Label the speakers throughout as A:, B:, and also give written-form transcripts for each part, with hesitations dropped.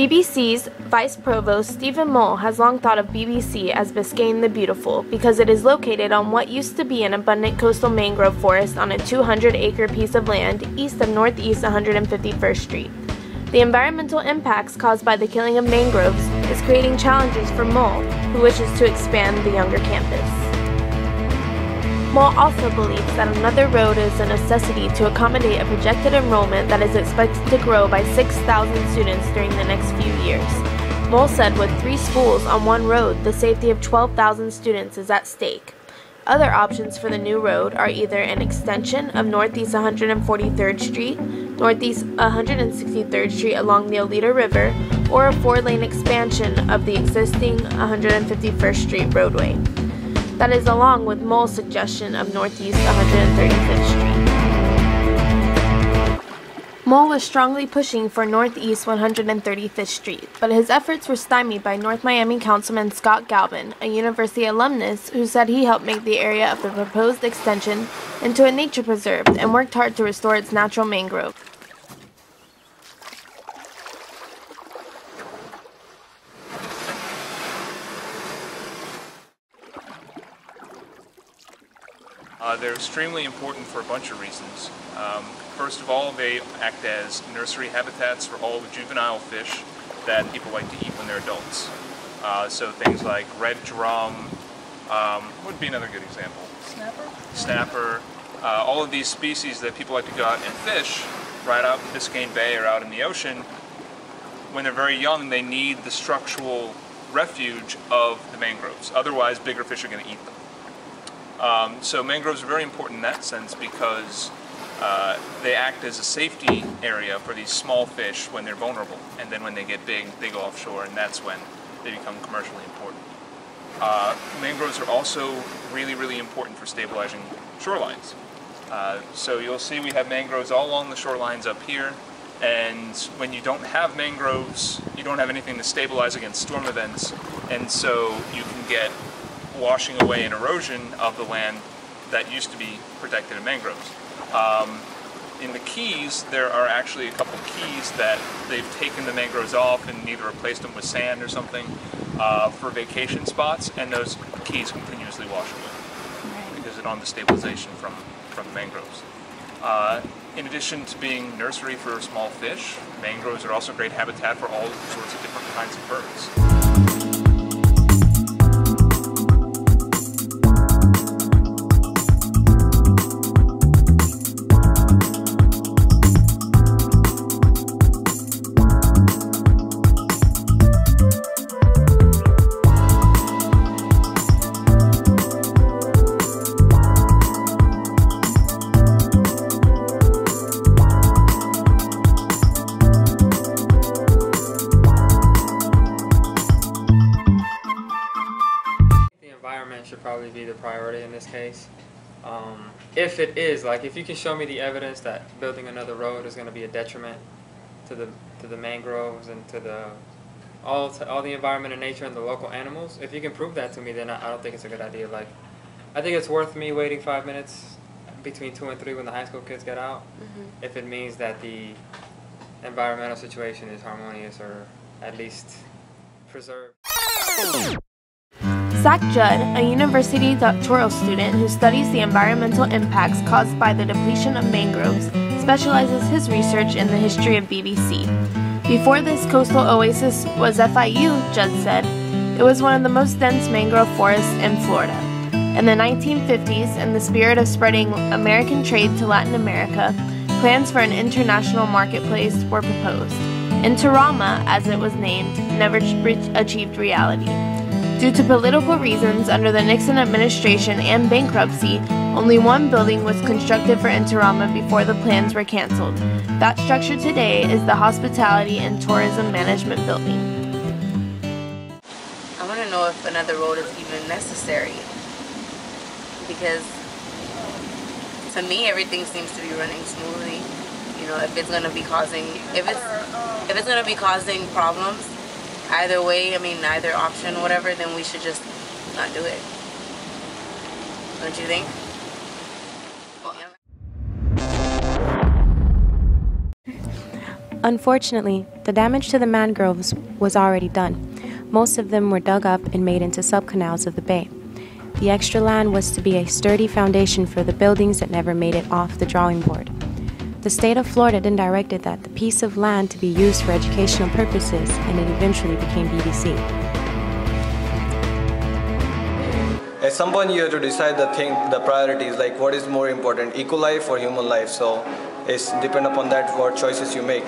A: BBC's Vice Provost Stephen Mole has long thought of BBC as Biscayne the Beautiful because it is located on what used to be an abundant coastal mangrove forest on a 200-acre piece of land east of Northeast 151st Street. The environmental impacts caused by the killing of mangroves is creating challenges for Mole, who wishes to expand the younger campus. Mole also believes that another road is a necessity to accommodate a projected enrollment that is expected to grow by 6,000 students during the next few years. Mole said with 3 schools on one road, the safety of 12,000 students is at stake. Other options for the new road are either an extension of Northeast 143rd Street, Northeast 163rd Street along the Oleta River, or a 4-lane expansion of the existing 151st Street roadway. That is along with Mole's suggestion of Northeast 135th Street. Mole was strongly pushing for Northeast 135th Street, but his efforts were stymied by North Miami Councilman Scott Galvin, a university alumnus who said he helped make the area of the proposed extension into a nature preserve and worked hard to restore its natural mangrove.
B: They're extremely important for a bunch of reasons. First of all, they act as nursery habitats for all the juvenile fish that people like to eat when they're adults. So things like red drum would be another good example. Snapper. All of these species that people like to go out and fish right out in Biscayne Bay or out in the ocean. When they're very young, they need the structural refuge of the mangroves. Otherwise, bigger fish are going to eat them. So mangroves are very important in that sense because they act as a safety area for these small fish when they're vulnerable, and then when they get big, they go offshore, and that's when they become commercially important. Mangroves are also really important for stabilizing shorelines. So you'll see we have mangroves all along the shorelines up here, and when you don't have mangroves, you don't have anything to stabilize against storm events, and so you can get washing away and erosion of the land that used to be protected in mangroves. In the Keys, there are actually a couple of keys that they've taken the mangroves off and either replaced them with sand or something for vacation spots, and those keys continuously wash away because of the stabilization from mangroves. In addition to being nursery for small fish, mangroves are also great habitat for all sorts of different kinds of birds.
C: Should probably be the priority in this case. If it is, like, if you can show me the evidence that building another road is going to be a detriment to the mangroves and to all the environment and nature and the local animals, if you can prove that to me, then I don't think it's a good idea. Like, I think it's worth me waiting 5 minutes between 2 and 3 when the high school kids get out, if it means that the environmental situation is harmonious or at least preserved.
A: Zach Judd, a university doctoral student who studies the environmental impacts caused by the depletion of mangroves, specializes his research in the history of BBC. Before this coastal oasis was FIU, Judd said, it was one of the most dense mangrove forests in Florida. In the 1950s, in the spirit of spreading American trade to Latin America, plans for an international marketplace were proposed. Interama, as it was named, never achieved reality. Due to political reasons under the Nixon administration and bankruptcy, only one building was constructed for Interama before the plans were canceled. That structure today is the Hospitality and Tourism Management Building.
D: I want to know if another road is even necessary, because to me everything seems to be running smoothly. You know, if it's going to be causing problems, either way, I mean, either option, whatever, then we should just not do it. Don't you think?
E: Unfortunately, the damage to the mangroves was already done. Most of them were dug up and made into subcanals of the bay. The extra land was to be a sturdy foundation for the buildings that never made it off the drawing board. The state of Florida then directed that the piece of land to be used for educational purposes, and it eventually became BBC.
F: At some point you have to decide the priorities, like what is more important, eco life or human life. So it's depend upon that what choices you make.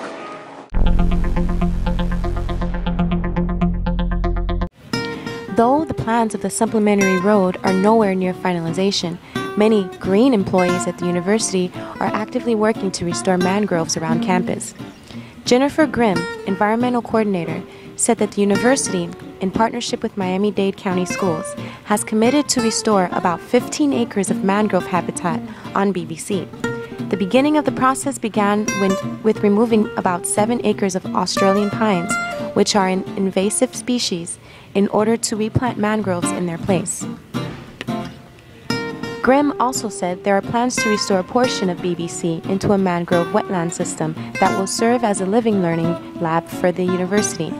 E: Though the plans of the supplementary road are nowhere near finalization, many green employees at the university are actively working to restore mangroves around campus. Jennifer Grimm, environmental coordinator, said that the university, in partnership with Miami-Dade County Schools, has committed to restore about 15 acres of mangrove habitat on BBC. The beginning of the process began with removing about 7 acres of Australian pines, which are an invasive species, in order to replant mangroves in their place. Grimm also said there are plans to restore a portion of BBC into a mangrove wetland system that will serve as a living learning lab for the university.